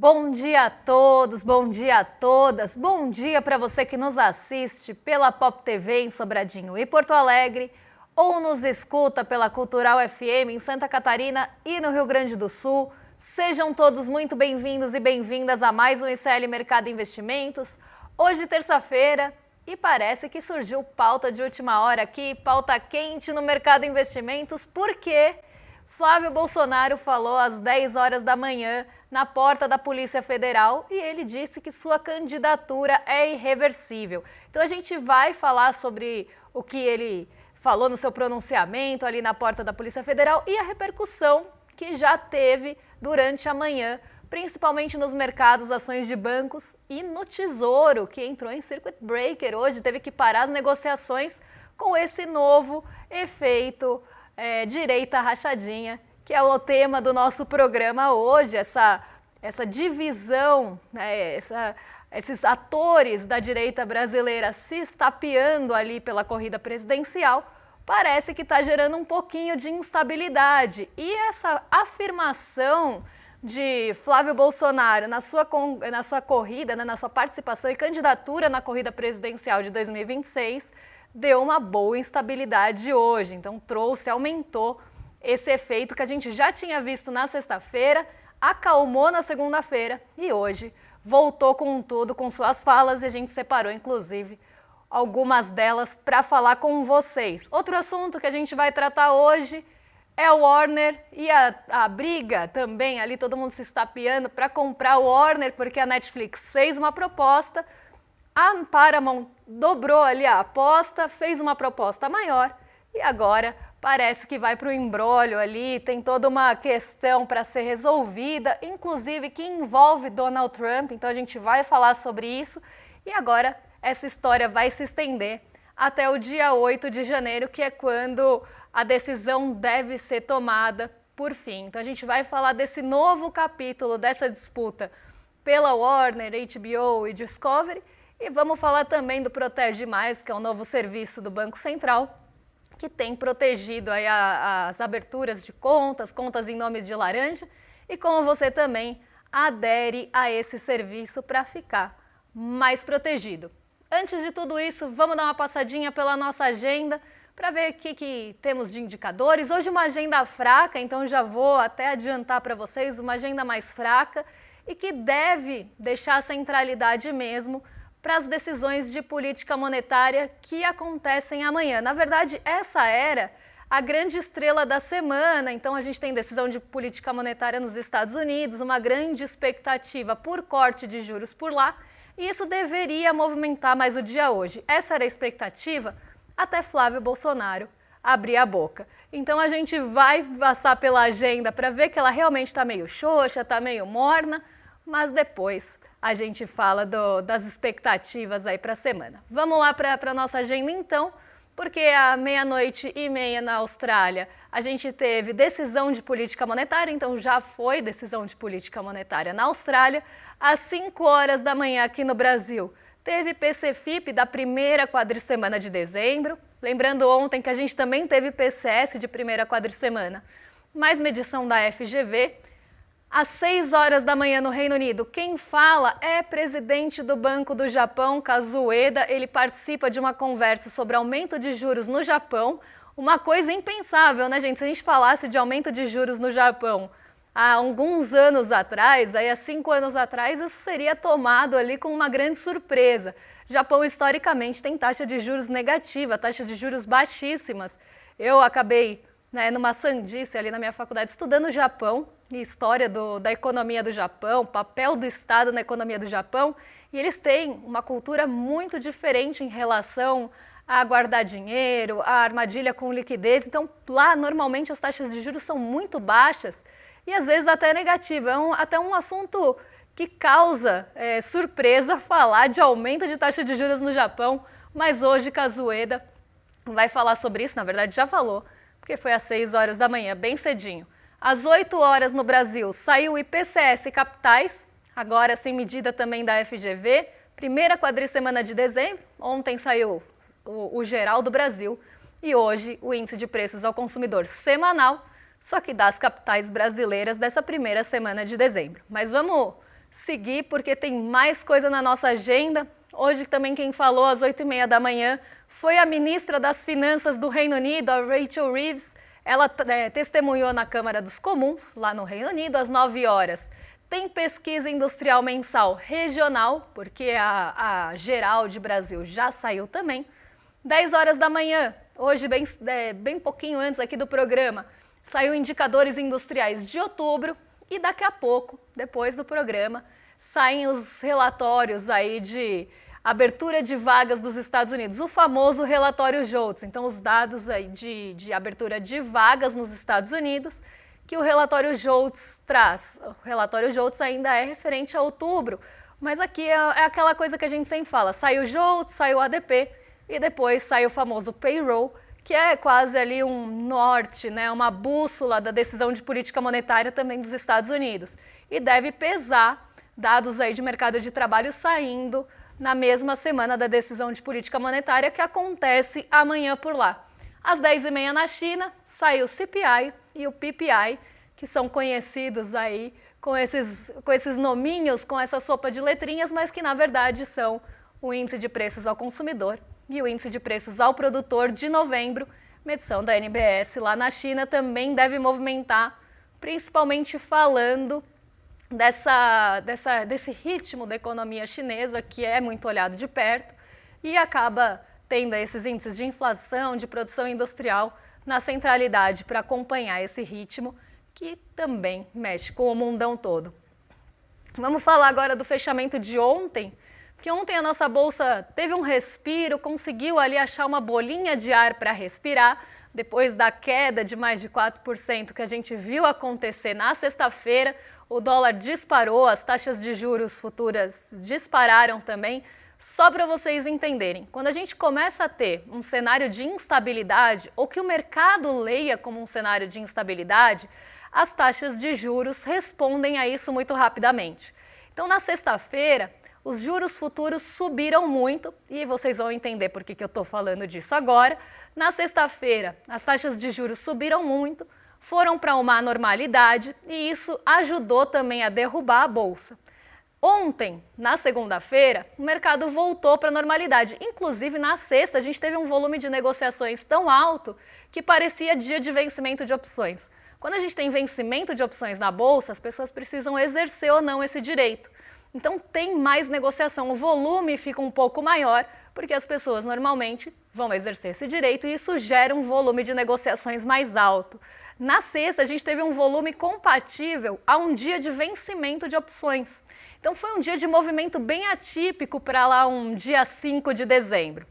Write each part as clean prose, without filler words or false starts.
Bom dia a todos, bom dia a todas, bom dia para você que nos assiste pela Pop TV em Sobradinho e Porto Alegre ou nos escuta pela Cultural FM em Santa Catarina e no Rio Grande do Sul. Sejam todos muito bem-vindos e bem-vindas a mais um ICL Mercado Investimentos. Hoje, terça-feira, e parece que surgiu pauta de última hora aqui, pauta quente no Mercado Investimentos, porque Flávio Bolsonaro falou às 10 horas da manhã na porta da Polícia Federal e ele disse que sua candidatura é irreversível. Então a gente vai falar sobre o que ele falou no seu pronunciamento ali na porta da Polícia Federal e a repercussão que já teve durante a manhã, principalmente nos mercados, ações de bancos e no Tesouro, que entrou em circuit breaker hoje, teve que parar as negociações com esse novo efeito direita rachadinha, que é o tema do nosso programa hoje, essa divisão, né, esses atores da direita brasileira se estapeando ali pela corrida presidencial, parece que está gerando um pouquinho de instabilidade. E essa afirmação de Flávio Bolsonaro na sua corrida, né, na sua participação e candidatura na corrida presidencial de 2026, deu uma boa instabilidade hoje. Então aumentou esse efeito que a gente já tinha visto na sexta-feira, acalmou na segunda-feira e hoje voltou com tudo, com suas falas, e a gente separou, inclusive, algumas delas para falar com vocês. Outro assunto que a gente vai tratar hoje é o Warner e a briga também, ali todo mundo se estapeando para comprar o Warner, porque a Netflix fez uma proposta, a Paramount dobrou ali a aposta, fez uma proposta maior e agora parece que vai para o imbróglio ali, tem toda uma questão para ser resolvida, inclusive que envolve Donald Trump, então a gente vai falar sobre isso e agora essa história vai se estender até o dia 8 de janeiro, que é quando a decisão deve ser tomada por fim. Então a gente vai falar desse novo capítulo dessa disputa pela Warner, HBO e Discovery e vamos falar também do Protege Mais, que é o novo serviço do Banco Central, que tem protegido aí as aberturas de contas em nome de laranja, e como você também adere a esse serviço para ficar mais protegido. Antes de tudo isso, vamos dar uma passadinha pela nossa agenda para ver o que temos de indicadores. Hoje uma agenda fraca, então já vou até adiantar para vocês, uma agenda mais fraca e que deve deixar a centralidade mesmo para as decisões de política monetária que acontecem amanhã. Na verdade, essa era a grande estrela da semana, então a gente tem decisão de política monetária nos Estados Unidos, uma grande expectativa por corte de juros por lá, e isso deveria movimentar mais o dia hoje. Essa era a expectativa até Flávio Bolsonaro abrir a boca. Então a gente vai passar pela agenda para ver que ela realmente está meio xoxa, está meio morna, mas depois a gente fala das expectativas aí para a semana. Vamos lá para a nossa agenda então, porque à 00:30 na Austrália a gente teve decisão de política monetária, então já foi decisão de política monetária na Austrália. Às 5 horas da manhã aqui no Brasil teve PCFIP da primeira quadricemana de dezembro. Lembrando ontem que a gente também teve PCS de primeira quadricemana, mais medição da FGV. Às 6 horas da manhã no Reino Unido, quem fala é presidente do Banco do Japão, Kazuo Ueda. Ele participa de uma conversa sobre aumento de juros no Japão. Uma coisa impensável, né, gente? Se a gente falasse de aumento de juros no Japão há alguns anos atrás, aí há 5 anos atrás, isso seria tomado ali com uma grande surpresa. Japão, historicamente, tem taxa de juros negativa, taxas de juros baixíssimas. Eu acabei numa sandice ali na minha faculdade estudando o Japão e história da economia do Japão, papel do Estado na economia do Japão, e eles têm uma cultura muito diferente em relação a guardar dinheiro, a armadilha com liquidez. Então lá normalmente as taxas de juros são muito baixas e às vezes até negativa. É até um assunto que causa surpresa falar de aumento de taxa de juros no Japão, mas hoje Kazuo Ueda vai falar sobre isso, na verdade já falou, porque foi às 6 horas da manhã, bem cedinho. Às 8 horas no Brasil saiu o IPCS Capitais, agora sem medida também da FGV, primeira quadricemana de dezembro. Ontem saiu o geral do Brasil e hoje o índice de preços ao consumidor semanal, só que das capitais brasileiras dessa primeira semana de dezembro. Mas vamos seguir porque tem mais coisa na nossa agenda. Hoje também quem falou às 8h30 da manhã foi a ministra das Finanças do Reino Unido, a Rachel Reeves. Ela testemunhou na Câmara dos Comuns, lá no Reino Unido, às 9 horas. Tem pesquisa industrial mensal regional, porque a geral de Brasil já saiu também. 10 horas da manhã, hoje bem pouquinho antes aqui do programa, saiu indicadores industriais de outubro e daqui a pouco, depois do programa, saem os relatórios aí de abertura de vagas dos Estados Unidos, o famoso relatório JOLTS. Então, os dados aí de abertura de vagas nos Estados Unidos, que o relatório JOLTS traz. O relatório JOLTS ainda é referente a outubro, mas aqui é aquela coisa que a gente sempre fala, sai o JOLTS, sai o ADP e depois sai o famoso payroll, que é quase ali um norte, né, uma bússola da decisão de política monetária também dos Estados Unidos. E deve pesar dados aí de mercado de trabalho saindo na mesma semana da decisão de política monetária que acontece amanhã por lá. Às 10h30 na China, sai o CPI e o PPI, que são conhecidos aí com esses nominhos, com essa sopa de letrinhas, mas que na verdade são o índice de preços ao consumidor e o índice de preços ao produtor de novembro. Medição da NBS lá na China também deve movimentar, principalmente falando desse ritmo da economia chinesa, que é muito olhado de perto, e acaba tendo esses índices de inflação, de produção industrial na centralidade para acompanhar esse ritmo, que também mexe com o mundão todo. Vamos falar agora do fechamento de ontem, porque ontem a nossa bolsa teve um respiro, conseguiu ali achar uma bolinha de ar para respirar, depois da queda de mais de 4% que a gente viu acontecer na sexta-feira. O dólar disparou, as taxas de juros futuras dispararam também. Só para vocês entenderem, quando a gente começa a ter um cenário de instabilidade, ou que o mercado leia como um cenário de instabilidade, as taxas de juros respondem a isso muito rapidamente. Então, na sexta-feira, os juros futuros subiram muito, e vocês vão entender por que eu estou falando disso agora. Na sexta-feira, as taxas de juros subiram muito, foram para uma anormalidade e isso ajudou também a derrubar a bolsa. Ontem, na segunda-feira, o mercado voltou para a normalidade. Inclusive, na sexta, a gente teve um volume de negociações tão alto que parecia dia de vencimento de opções. Quando a gente tem vencimento de opções na bolsa, as pessoas precisam exercer ou não esse direito. Então, tem mais negociação, o volume fica um pouco maior, porque as pessoas normalmente vão exercer esse direito e isso gera um volume de negociações mais alto. Na sexta, a gente teve um volume compatível a um dia de vencimento de opções. Então, foi um dia de movimento bem atípico para lá um dia 5 de dezembro.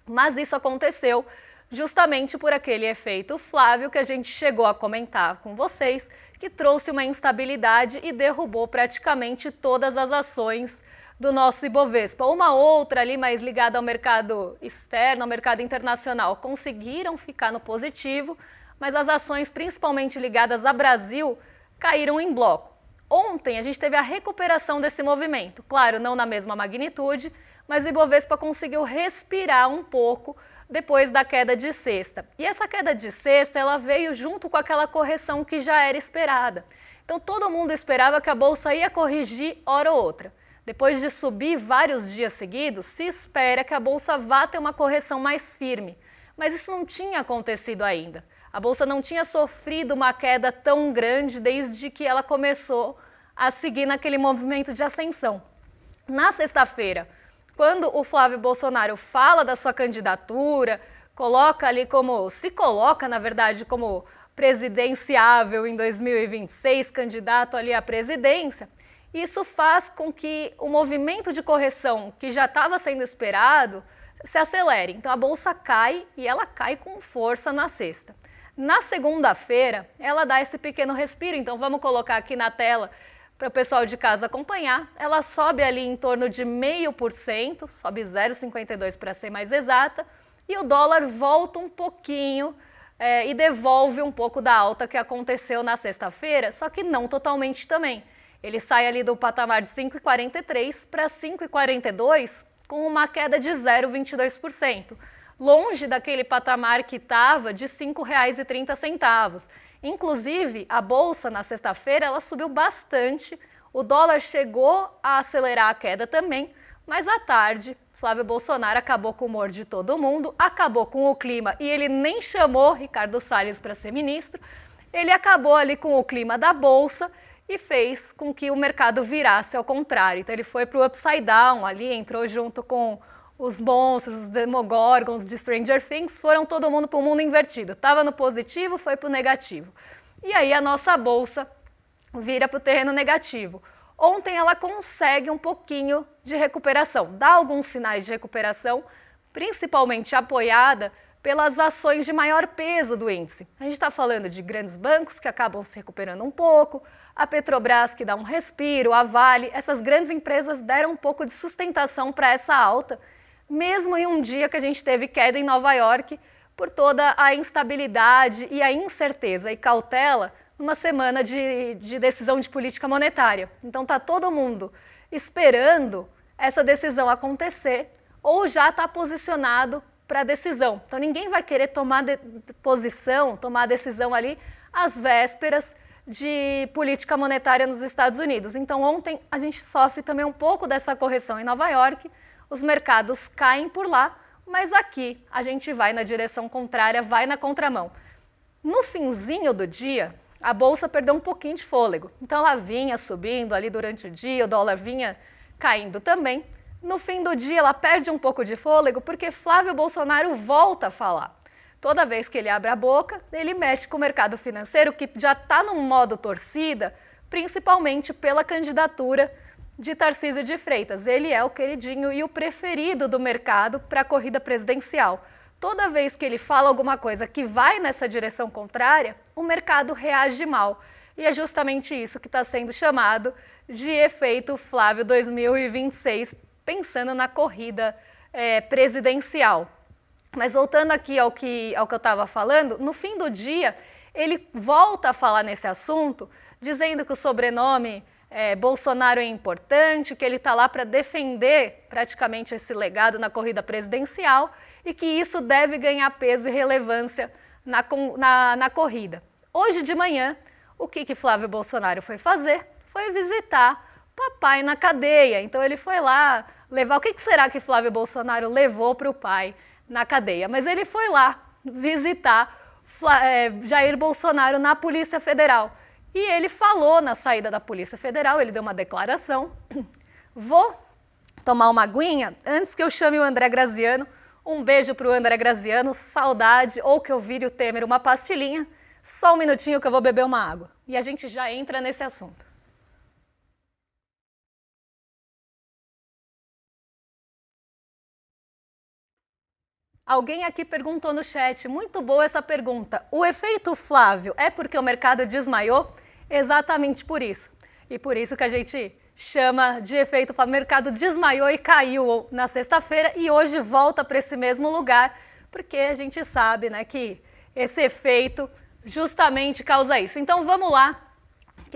Mas isso aconteceu justamente por aquele efeito Flávio que a gente chegou a comentar com vocês, que trouxe uma instabilidade e derrubou praticamente todas as ações do nosso Ibovespa. Uma outra ali mais ligada ao mercado externo, ao mercado internacional, conseguiram ficar no positivo, mas as ações principalmente ligadas a Brasil caíram em bloco. Ontem a gente teve a recuperação desse movimento, claro, não na mesma magnitude, mas o Ibovespa conseguiu respirar um pouco depois da queda de sexta. E essa queda de sexta, ela veio junto com aquela correção que já era esperada. Então todo mundo esperava que a bolsa ia corrigir hora ou outra. Depois de subir vários dias seguidos, se espera que a bolsa vá ter uma correção mais firme. Mas isso não tinha acontecido ainda. A bolsa não tinha sofrido uma queda tão grande desde que ela começou a seguir naquele movimento de ascensão. Na sexta-feira, quando o Flávio Bolsonaro fala da sua candidatura, se coloca, na verdade, como presidenciável em 2026, candidato ali à presidência, isso faz com que o movimento de correção que já estava sendo esperado se acelere. Então a bolsa cai e ela cai com força na sexta. Na segunda-feira, ela dá esse pequeno respiro, então vamos colocar aqui na tela para o pessoal de casa acompanhar. Ela sobe ali em torno de 0,5%, sobe 0,52 para ser mais exata, e o dólar volta um pouquinho e devolve um pouco da alta que aconteceu na sexta-feira, só que não totalmente também. Ele sai ali do patamar de 5,43 para 5,42 com uma queda de 0,22%. Longe daquele patamar que estava de R$ 5,30. Inclusive, a bolsa na sexta-feira ela subiu bastante, O dólar chegou a acelerar a queda também, mas à tarde, Flávio Bolsonaro acabou com o humor de todo mundo, acabou com o clima e ele nem chamou Ricardo Salles para ser ministro. Ele acabou ali com o clima da Bolsa e fez com que o mercado virasse ao contrário. Então ele foi para o upside down ali, entrou junto com os monstros, os demogorgons de Stranger Things, foram todo mundo para o mundo invertido. Estava no positivo, foi para o negativo. E aí a nossa Bolsa vira para o terreno negativo. Ontem ela consegue um pouquinho de recuperação, dá alguns sinais de recuperação, principalmente apoiada pelas ações de maior peso do índice. A gente está falando de grandes bancos que acabam se recuperando um pouco, a Petrobras que dá um respiro, a Vale, essas grandes empresas deram um pouco de sustentação para essa alta, mesmo em um dia que a gente teve queda em Nova York por toda a instabilidade e a incerteza e cautela numa semana de decisão de política monetária. Então está todo mundo esperando essa decisão acontecer ou já está posicionado para a decisão. Então ninguém vai querer tomar tomar decisão ali às vésperas de política monetária nos Estados Unidos. Então ontem a gente sofre também um pouco dessa correção em Nova York, os mercados caem por lá, mas aqui a gente vai na direção contrária, vai na contramão. No finzinho do dia, a Bolsa perdeu um pouquinho de fôlego. Então ela vinha subindo ali durante o dia, o dólar vinha caindo também. No fim do dia ela perde um pouco de fôlego porque Flávio Bolsonaro volta a falar. Toda vez que ele abre a boca, ele mexe com o mercado financeiro que já está num modo torcida, principalmente pela candidatura de Tarcísio de Freitas. Ele é o queridinho e o preferido do mercado para a corrida presidencial. Toda vez que ele fala alguma coisa que vai nessa direção contrária, o mercado reage mal. E é justamente isso que está sendo chamado de efeito Flávio 2026, pensando na corrida presidencial. Mas voltando aqui ao que eu estava falando, no fim do dia, ele volta a falar nesse assunto, dizendo que o sobrenome Bolsonaro é importante, que ele está lá para defender praticamente esse legado na corrida presidencial e que isso deve ganhar peso e relevância na corrida. Hoje de manhã, o que Flávio Bolsonaro foi fazer? Foi visitar papai na cadeia. Então ele foi lá levar... O que será que Flávio Bolsonaro levou para o pai na cadeia? Mas ele foi lá visitar Jair Bolsonaro na Polícia Federal. E ele falou na saída da Polícia Federal, ele deu uma declaração. Vou tomar uma aguinha antes que eu chame o André Graziano. Um beijo para o André Graziano, saudade, ou que eu vire o Temer uma pastilhinha. Só um minutinho que eu vou beber uma água. E a gente já entra nesse assunto. Alguém aqui perguntou no chat, muito boa essa pergunta. O efeito Flávio é porque o mercado desmaiou? Exatamente por isso. E por isso que a gente chama de efeito Flávio. O mercado desmaiou e caiu na sexta-feira e hoje volta para esse mesmo lugar, porque a gente sabe, né, que esse efeito justamente causa isso. Então vamos lá,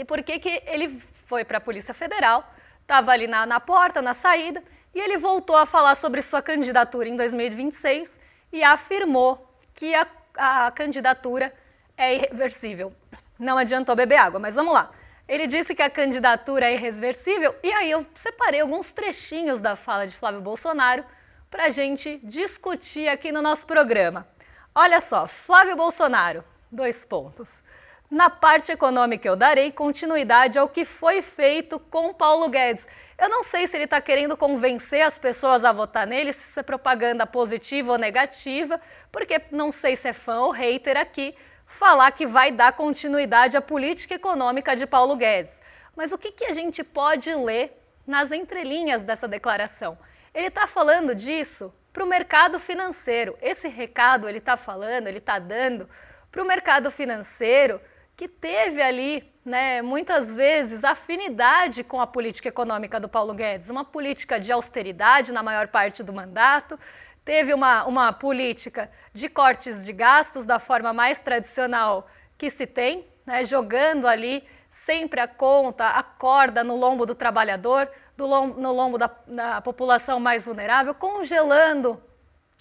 por que ele foi para a Polícia Federal, estava ali na porta, na saída, e ele voltou a falar sobre sua candidatura em 2026 e afirmou que a candidatura é irreversível. Não adiantou beber água, mas vamos lá. Ele disse que a candidatura é irreversível e aí eu separei alguns trechinhos da fala de Flávio Bolsonaro para a gente discutir aqui no nosso programa. Olha só, Flávio Bolsonaro, 2 pontos. Na parte econômica eu darei continuidade ao que foi feito com Paulo Guedes. Eu não sei se ele está querendo convencer as pessoas a votar nele, se isso é propaganda positiva ou negativa, porque não sei se é fã ou hater aqui falar que vai dar continuidade à política econômica de Paulo Guedes. Mas o que a gente pode ler nas entrelinhas dessa declaração? Ele está falando disso para o mercado financeiro. Esse recado ele está falando, ele está dando para o mercado financeiro que teve ali, né, muitas vezes, afinidade com a política econômica do Paulo Guedes, uma política de austeridade na maior parte do mandato, teve uma política de cortes de gastos da forma mais tradicional que se tem, né, jogando ali sempre a conta, a corda no lombo do trabalhador, no lombo da população mais vulnerável, congelando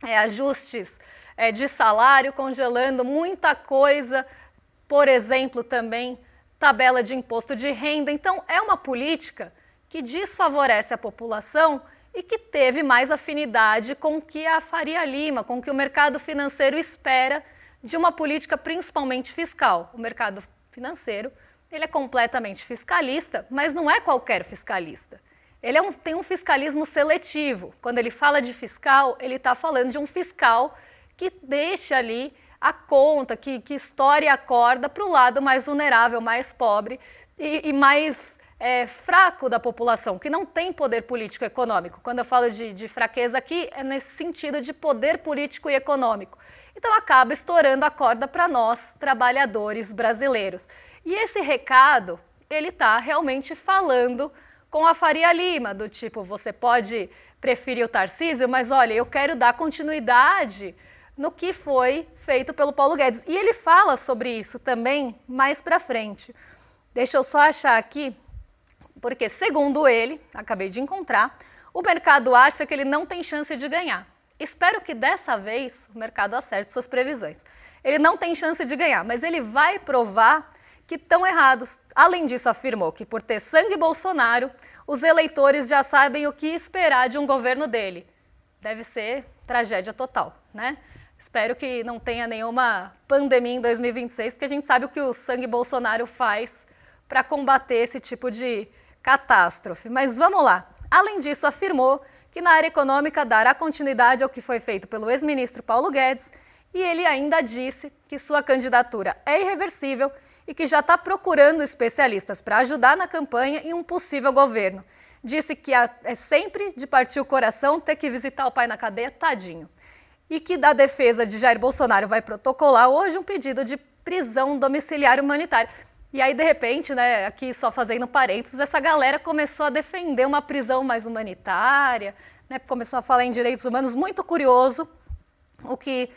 ajustes de salário, congelando muita coisa, por exemplo, também tabela de imposto de renda. Então, é uma política que desfavorece a população e que teve mais afinidade com o que a Faria Lima, com o que o mercado financeiro espera de uma política principalmente fiscal. O mercado financeiro, ele é completamente fiscalista, mas não é qualquer fiscalista. Ele tem um fiscalismo seletivo. Quando ele fala de fiscal, ele está falando de um fiscal que deixa ali a conta, que estoure a corda para o lado mais vulnerável, mais pobre e mais fraco da população, que não tem poder político e econômico. Quando eu falo de fraqueza aqui, é nesse sentido de poder político e econômico. Então acaba estourando a corda para nós, trabalhadores brasileiros. E esse recado, ele está realmente falando com a Faria Lima, do tipo, você pode preferir o Tarcísio, mas olha, eu quero dar continuidade no que foi feito pelo Paulo Guedes. E ele fala sobre isso também mais para frente. Deixa eu só achar aqui, porque segundo ele, acabei de encontrar, o mercado acha que ele não tem chance de ganhar. Espero que dessa vez o mercado acerte suas previsões. Ele não tem chance de ganhar, mas ele vai provar que estão errados. Além disso, afirmou que por ter sangue Bolsonaro, os eleitores já sabem o que esperar de um governo dele. Deve ser tragédia total, né? Espero que não tenha nenhuma pandemia em 2026, porque a gente sabe o que o sangue Bolsonaro faz para combater esse tipo de catástrofe. Mas vamos lá. Além disso, afirmou que na área econômica dará continuidade ao que foi feito pelo ex-ministro Paulo Guedes e ele ainda disse que sua candidatura é irreversível e que já está procurando especialistas para ajudar na campanha em um possível governo. Disse que é sempre de partir o coração ter que visitar o pai na cadeia, tadinho. E que da defesa de Jair Bolsonaro vai protocolar hoje um pedido de prisão domiciliar humanitária. E aí, de repente, né, aqui só fazendo parênteses, essa galera começou a defender uma prisão mais humanitária, né, começou a falar em direitos humanos, muito curioso o que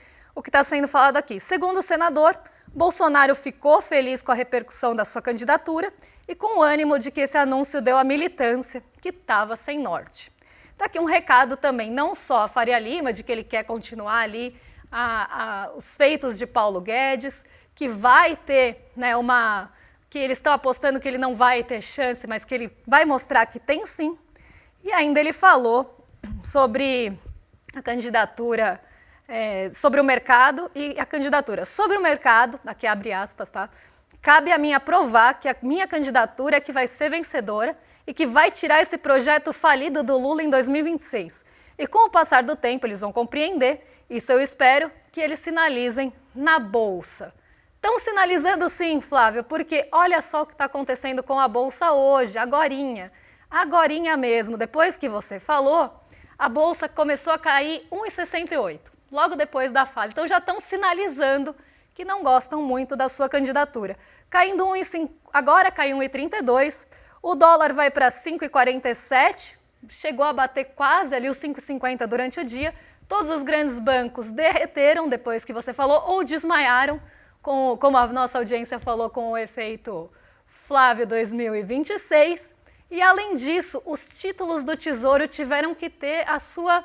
está sendo falado aqui. Segundo o senador, Bolsonaro ficou feliz com a repercussão da sua candidatura e com o ânimo de que esse anúncio deu à militância, que estava sem norte. Então aqui um recado também, não só a Faria Lima, de que ele quer continuar ali os feitos de Paulo Guedes, que vai ter, né, que eles estão apostando que ele não vai ter chance, mas que ele vai mostrar que tem sim. E ainda ele falou sobre a candidatura, sobre o mercado e a candidatura. Sobre o mercado, aqui abre aspas, tá? Cabe a mim aprovar que a minha candidatura é que vai ser vencedora e que vai tirar esse projeto falido do Lula em 2026. E com o passar do tempo eles vão compreender, isso eu espero, que eles sinalizem na Bolsa. Estão sinalizando sim, Flávio, porque olha só o que está acontecendo com a Bolsa hoje, agorinha mesmo, depois que você falou, a Bolsa começou a cair 1,68, logo depois da fala. Então já estão sinalizando que não gostam muito da sua candidatura. Caindo agora caiu 1,32, o dólar vai para 5,47, chegou a bater quase ali os 5,50 durante o dia. Todos os grandes bancos derreteram depois que você falou ou desmaiaram, como a nossa audiência falou, com o efeito Flávio 2026. E além disso, os títulos do Tesouro tiveram que ter a sua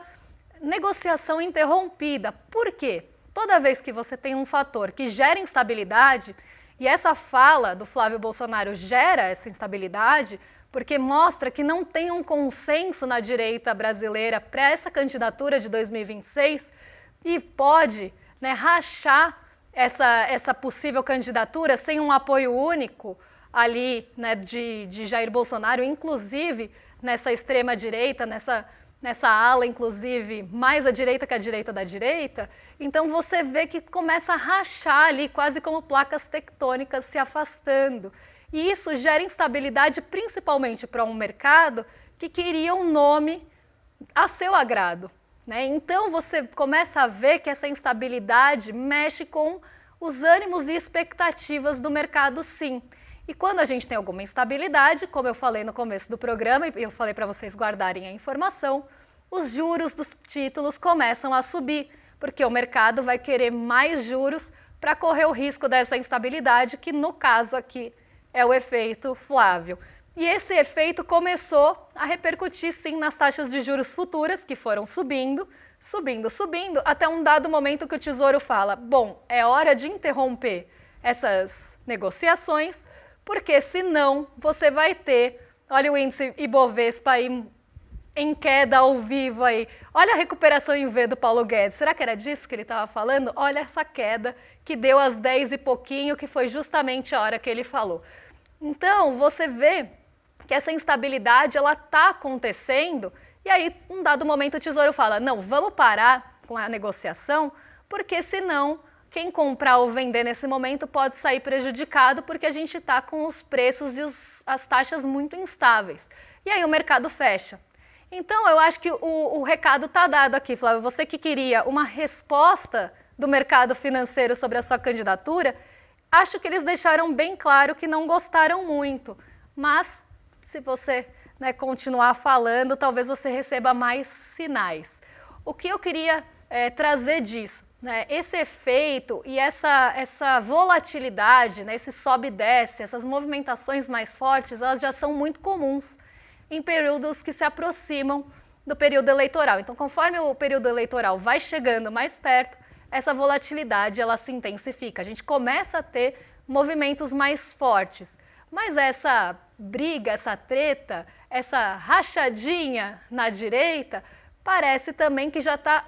negociação interrompida. Por quê? Toda vez que você tem um fator que gera instabilidade, e essa fala do Flávio Bolsonaro gera essa instabilidade, porque mostra que não tem um consenso na direita brasileira para essa candidatura de 2026 e pode, né, rachar essa possível candidatura sem um apoio único ali, né, de Jair Bolsonaro, inclusive nessa extrema-direita, nessa ala, inclusive, mais à direita que a direita da direita. Então você vê que começa a rachar ali, quase como placas tectônicas se afastando. E isso gera instabilidade principalmente para um mercado que queria um nome a seu agrado, né? Então você começa a ver que essa instabilidade mexe com os ânimos e expectativas do mercado, sim. E quando a gente tem alguma instabilidade, como eu falei no começo do programa, e eu falei para vocês guardarem a informação, os juros dos títulos começam a subir, porque o mercado vai querer mais juros para correr o risco dessa instabilidade, que no caso aqui é o efeito Flávio. E esse efeito começou a repercutir sim nas taxas de juros futuras, que foram subindo, até um dado momento que o Tesouro fala, bom, é hora de interromper essas negociações, porque senão você vai ter, olha o índice Ibovespa aí em queda ao vivo aí. Olha a recuperação em V do Paulo Guedes. Será que era disso que ele estava falando? Olha essa queda que deu às 10 e pouquinho, que foi justamente a hora que ele falou. Então, você vê que essa instabilidade ela está acontecendo e aí, um dado momento, o Tesouro fala, não, vamos parar com a negociação, porque senão quem comprar ou vender nesse momento pode sair prejudicado porque a gente está com os preços e as taxas muito instáveis. E aí o mercado fecha. Então, eu acho que o recado está dado aqui, Flávio. Você que queria uma resposta do mercado financeiro sobre a sua candidatura, acho que eles deixaram bem claro que não gostaram muito. Mas, se você continuar falando, talvez você receba mais sinais. O que eu queria trazer disso? Esse efeito e essa volatilidade, esse sobe e desce, essas movimentações mais fortes, elas já são muito comuns em períodos que se aproximam do período eleitoral. Então, conforme o período eleitoral vai chegando mais perto, essa volatilidade ela se intensifica. A gente começa a ter movimentos mais fortes. Mas essa briga, essa treta, essa rachadinha na direita, parece também que já está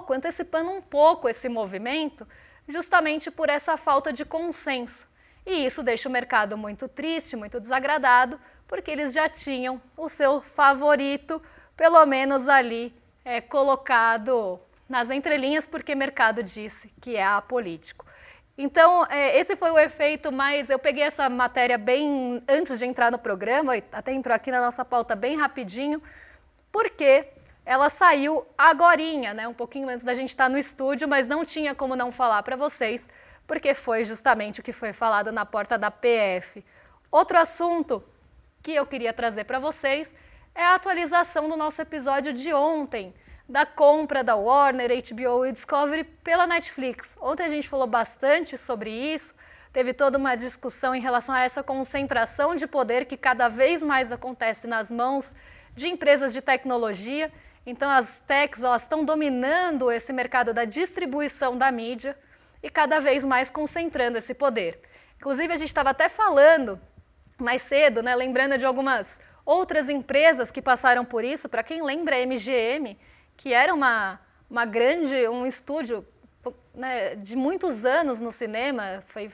antecipando um pouco esse movimento, justamente por essa falta de consenso. E isso deixa o mercado muito triste, muito desagradado, porque eles já tinham o seu favorito, pelo menos ali, colocado nas entrelinhas, porque o mercado disse que é apolítico. Então, esse foi o efeito, mas eu peguei essa matéria bem antes de entrar no programa, até entrou aqui na nossa pauta bem rapidinho, porque ela saiu agorinha, um pouquinho antes da gente estar no estúdio, mas não tinha como não falar para vocês, porque foi justamente o que foi falado na porta da PF. Outro assunto que eu queria trazer para vocês é a atualização do nosso episódio de ontem, da compra da Warner, HBO e Discovery pela Netflix. Ontem a gente falou bastante sobre isso, teve toda uma discussão em relação a essa concentração de poder que cada vez mais acontece nas mãos de empresas de tecnologia. Então as techs elas estão dominando esse mercado da distribuição da mídia e cada vez mais concentrando esse poder. Inclusive a gente estava até falando mais cedo, lembrando de algumas outras empresas que passaram por isso. Para quem lembra, a MGM, que era um estúdio de muitos anos no cinema, foi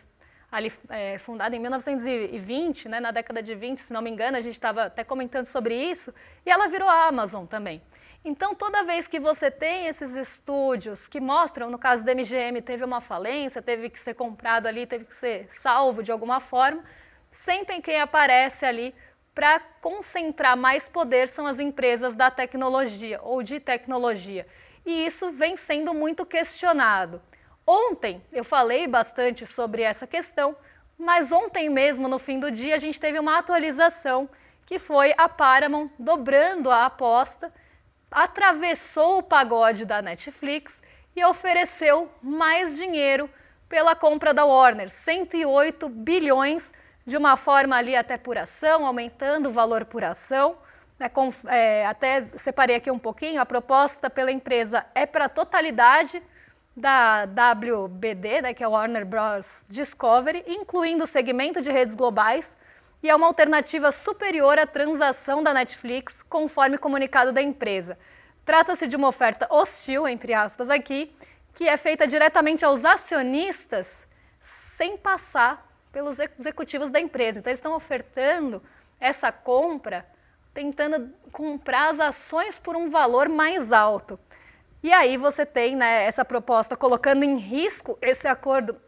ali fundada em 1920, na década de 20, se não me engano, a gente estava até comentando sobre isso, e ela virou a Amazon também. Então, toda vez que você tem esses estúdios que mostram, no caso da MGM, teve uma falência, teve que ser comprado ali, teve que ser salvo de alguma forma, sempre quem aparece ali para concentrar mais poder são as empresas da tecnologia ou de tecnologia. E isso vem sendo muito questionado. Ontem eu falei bastante sobre essa questão, mas ontem mesmo, no fim do dia, a gente teve uma atualização que foi a Paramount dobrando a aposta, atravessou o pagode da Netflix e ofereceu mais dinheiro pela compra da Warner, 108 bilhões, de uma forma ali até por ação, aumentando o valor por ação. Até separei aqui um pouquinho, a proposta pela empresa é para a totalidade da WBD, que é o Warner Bros. Discovery, incluindo o segmento de redes globais, e é uma alternativa superior à transação da Netflix, conforme comunicado da empresa. Trata-se de uma oferta hostil, entre aspas aqui, que é feita diretamente aos acionistas, sem passar pelos executivos da empresa. Então, eles estão ofertando essa compra, tentando comprar as ações por um valor mais alto. E aí você tem essa proposta colocando em risco esse acordo.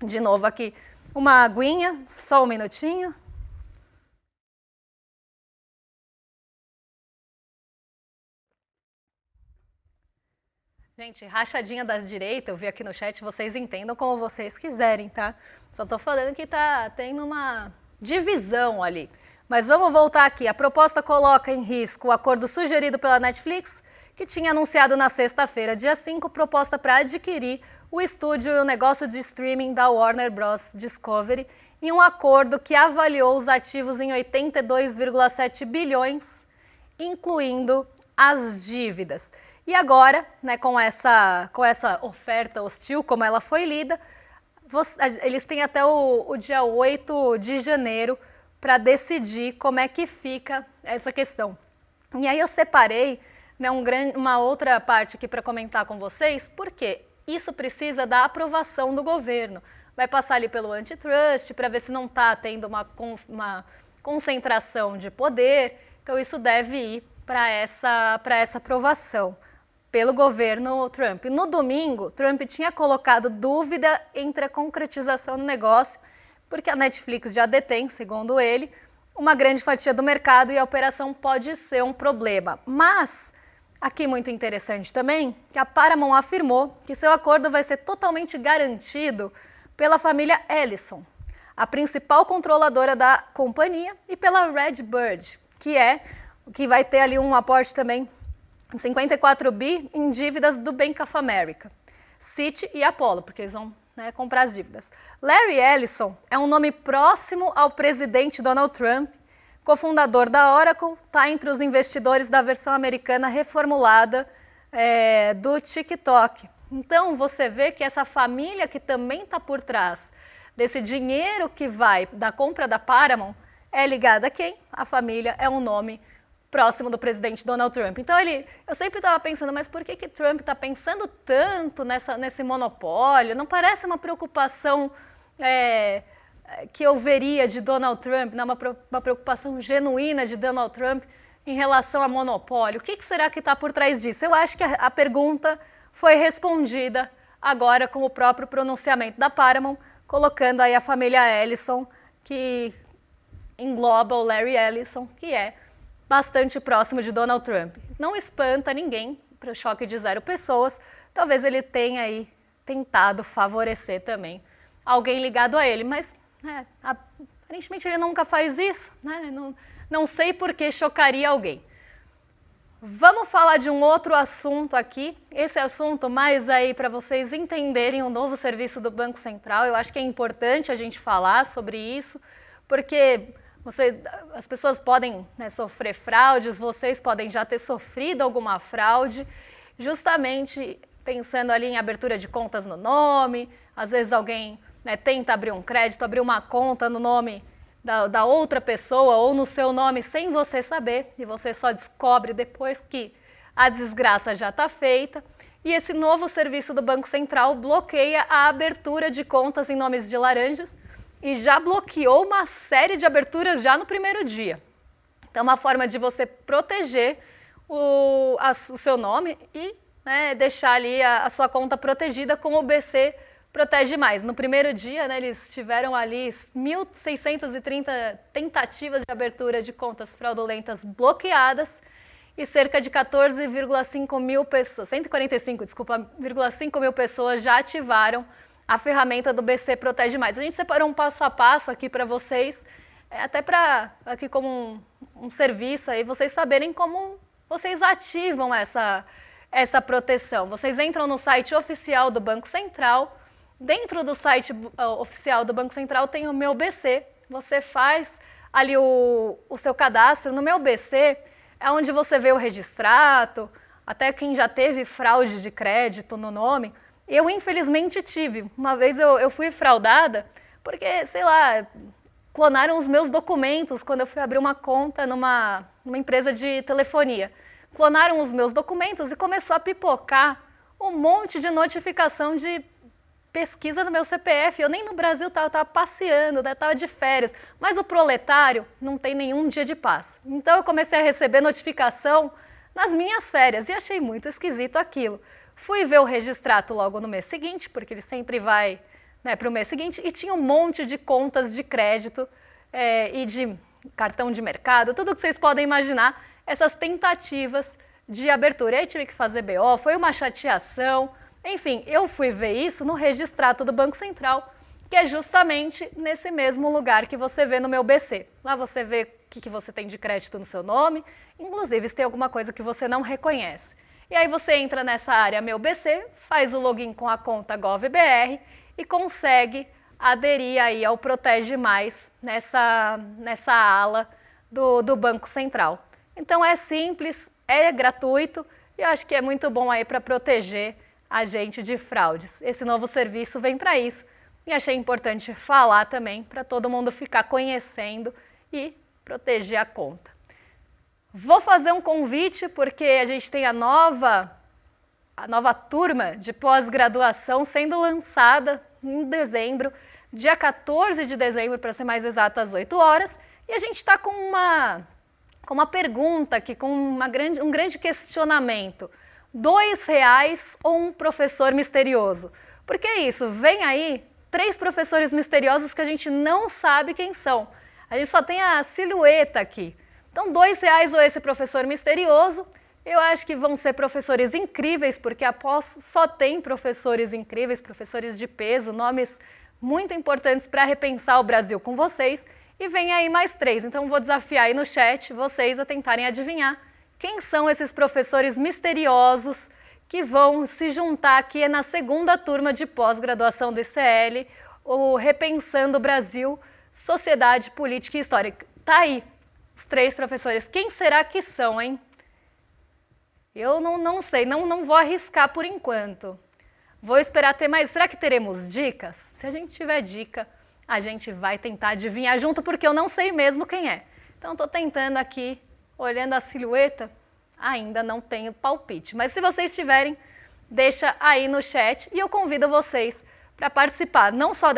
De novo aqui, uma aguinha, só um minutinho. Gente, rachadinha da direita, eu vi aqui no chat, vocês entendam como vocês quiserem, tá? Só tô falando que tá tendo uma divisão ali. Mas vamos voltar aqui. A proposta coloca em risco o acordo sugerido pela Netflix, que tinha anunciado na sexta-feira, dia 5, proposta para adquirir o estúdio e o negócio de streaming da Warner Bros. Discovery, em um acordo que avaliou os ativos em 82,7 bilhões, incluindo as dívidas. E agora, com essa oferta hostil, como ela foi lida, eles têm até o dia 8 de janeiro para decidir como é que fica essa questão. E aí eu separei, né, uma outra parte aqui para comentar com vocês, porque isso precisa da aprovação do governo. Vai passar ali pelo antitrust para ver se não está tendo uma concentração de poder, então isso deve ir para essa aprovação pelo governo Trump. No domingo, Trump tinha colocado dúvida entre a concretização do negócio, porque a Netflix já detém, segundo ele, uma grande fatia do mercado e a operação pode ser um problema. Mas, aqui muito interessante também, que a Paramount afirmou que seu acordo vai ser totalmente garantido pela família Ellison, a principal controladora da companhia, e pela Redbird, que vai ter ali um aporte também de 54 bi em dívidas do Bank of America, Citi e Apollo, porque eles vão, né, comprar as dívidas. Larry Ellison é um nome próximo ao presidente Donald Trump, cofundador da Oracle, está entre os investidores da versão americana reformulada do TikTok. Então você vê que essa família que também está por trás desse dinheiro que vai da compra da Paramount é ligada a quem? A família é um nome próximo do presidente Donald Trump. Então eu sempre estava pensando, mas por que Trump está pensando tanto nesse monopólio? Não parece uma preocupação que eu veria de Donald Trump, não, uma preocupação genuína de Donald Trump em relação a monopólio. O que será que está por trás disso? Eu acho que a pergunta foi respondida agora com o próprio pronunciamento da Paramount, colocando aí a família Ellison, que engloba o Larry Ellison, que é bastante próximo de Donald Trump. Não espanta ninguém para o choque de 0 pessoas. Talvez ele tenha aí tentado favorecer também alguém ligado a ele, mas aparentemente ele nunca faz isso, né? Não sei por que chocaria alguém. Vamos falar de um outro assunto aqui, esse assunto mais aí para vocês entenderem o novo serviço do Banco Central. Eu acho que é importante a gente falar sobre isso, porque as pessoas podem, né, sofrer fraudes, vocês podem já ter sofrido alguma fraude, justamente pensando ali em abertura de contas no nome. Às vezes alguém, né, tenta abrir um crédito, abrir uma conta no nome da outra pessoa ou no seu nome sem você saber, e você só descobre depois que a desgraça já está feita. E esse novo serviço do Banco Central bloqueia a abertura de contas em nomes de laranjas, e já bloqueou uma série de aberturas já no primeiro dia. Então, uma forma de você proteger o seu nome e, né, deixar ali a sua conta protegida como o BC protege mais. No primeiro dia, né, eles tiveram ali 1.630 tentativas de abertura de contas fraudulentas bloqueadas e cerca de 14,5 mil pessoas, 145,5 mil pessoas já ativaram a ferramenta do BC Protege Mais. A gente separou um passo a passo aqui para vocês, até para aqui como um serviço aí, vocês saberem como vocês ativam essa proteção. Vocês entram no site oficial do Banco Central. Dentro do site oficial do Banco Central tem o Meu BC. Você faz ali o seu cadastro. No Meu BC é onde você vê o registrato, até quem já teve fraude de crédito no nome. Eu, infelizmente, tive. Uma vez eu fui fraudada porque, sei lá, clonaram os meus documentos quando eu fui abrir uma conta numa empresa de telefonia. Clonaram os meus documentos e começou a pipocar um monte de notificação de pesquisa no meu CPF. Eu nem no Brasil estava passeando, estava de férias. Mas o proletário não tem nenhum dia de paz. Então eu comecei a receber notificação nas minhas férias e achei muito esquisito aquilo. Fui ver o registrato logo no mês seguinte, porque ele sempre vai, né, para o mês seguinte, e tinha um monte de contas de crédito e de cartão de mercado, tudo que vocês podem imaginar, essas tentativas de abertura. E aí tive que fazer BO, foi uma chateação. Enfim, eu fui ver isso no registrato do Banco Central, que é justamente nesse mesmo lugar que você vê no Meu BC. Lá você vê o que você tem de crédito no seu nome, inclusive se tem alguma coisa que você não reconhece. E aí você entra nessa área Meu BC, faz o login com a conta GovBR e consegue aderir aí ao Protege Mais nessa ala do Banco Central. Então é simples, é gratuito e eu acho que é muito bom aí para proteger a gente de fraudes. Esse novo serviço vem para isso, e achei importante falar também para todo mundo ficar conhecendo e proteger a conta. Vou fazer um convite porque a gente tem a nova turma de pós-graduação sendo lançada em dezembro, dia 14 de dezembro, para ser mais exato, às 8 horas. E a gente está com uma pergunta aqui, com um grande questionamento. R$ 2 ou um professor misterioso? Porque é isso, vem aí 3 professores misteriosos que a gente não sabe quem são. A gente só tem a silhueta aqui. Então, R$ 2 ou esse professor misterioso, eu acho que vão ser professores incríveis, porque a pós só tem professores incríveis, professores de peso, nomes muito importantes para repensar o Brasil com vocês. E vem aí mais 3, então vou desafiar aí no chat vocês a tentarem adivinhar quem são esses professores misteriosos que vão se juntar aqui na segunda turma de pós-graduação do ICL, o Repensando o Brasil, Sociedade, Política e História. Tá aí. Os 3 professores, quem será que são, hein? Eu não sei, não vou arriscar por enquanto. Vou esperar ter mais. Será que teremos dicas? Se a gente tiver dica, a gente vai tentar adivinhar junto, porque eu não sei mesmo quem é. Então, estou tentando aqui, olhando a silhueta, ainda não tenho palpite. Mas se vocês tiverem, deixa aí no chat e eu convido vocês para participar não só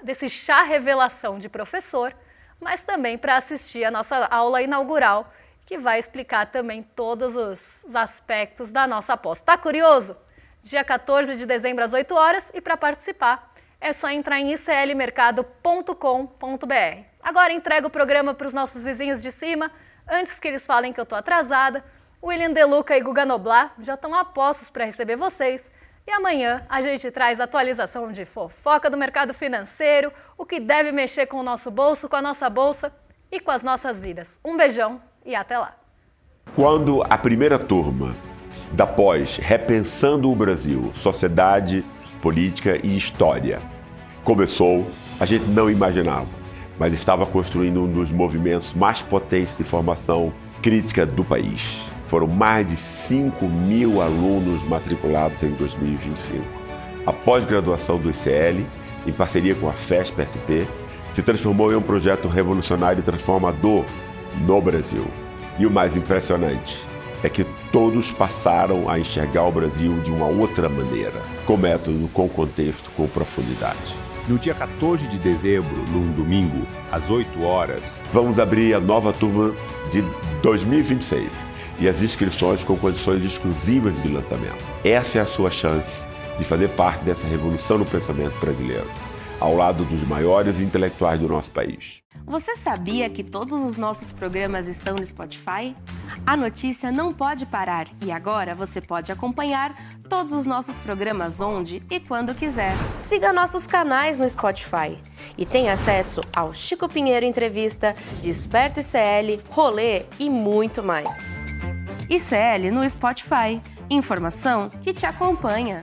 desse chá revelação de professor, mas também para assistir a nossa aula inaugural, que vai explicar também todos os aspectos da nossa pós. Tá curioso? Dia 14 de dezembro às 8 horas e para participar é só entrar em iclmercado.com.br. Agora entrego o programa para os nossos vizinhos de cima, antes que eles falem que eu estou atrasada. William Deluca e Guga Noblar já estão a postos para receber vocês. E amanhã a gente traz atualização de fofoca do mercado financeiro, o que deve mexer com o nosso bolso, com a nossa bolsa e com as nossas vidas. Um beijão e até lá! Quando a primeira turma da pós Repensando o Brasil, Sociedade, Política e História começou, a gente não imaginava, mas estava construindo um dos movimentos mais potentes de formação crítica do país. Foram mais de 5.000 alunos matriculados em 2025. A pós-graduação do ICL, em parceria com a FESP-SP, se transformou em um projeto revolucionário e transformador no Brasil. E o mais impressionante é que todos passaram a enxergar o Brasil de uma outra maneira, com método, com contexto, com profundidade. No dia 14 de dezembro, num domingo, às 8 horas, vamos abrir a nova turma de 2026 e as inscrições com condições exclusivas de lançamento. Essa é a sua chance de fazer parte dessa revolução no pensamento brasileiro, ao lado dos maiores intelectuais do nosso país. Você sabia que todos os nossos programas estão no Spotify? A notícia não pode parar e agora você pode acompanhar todos os nossos programas onde e quando quiser. Siga nossos canais no Spotify e tenha acesso ao Chico Pinheiro Entrevista, Desperta ICL, Rolê e muito mais. ICL no Spotify. Informação que te acompanha.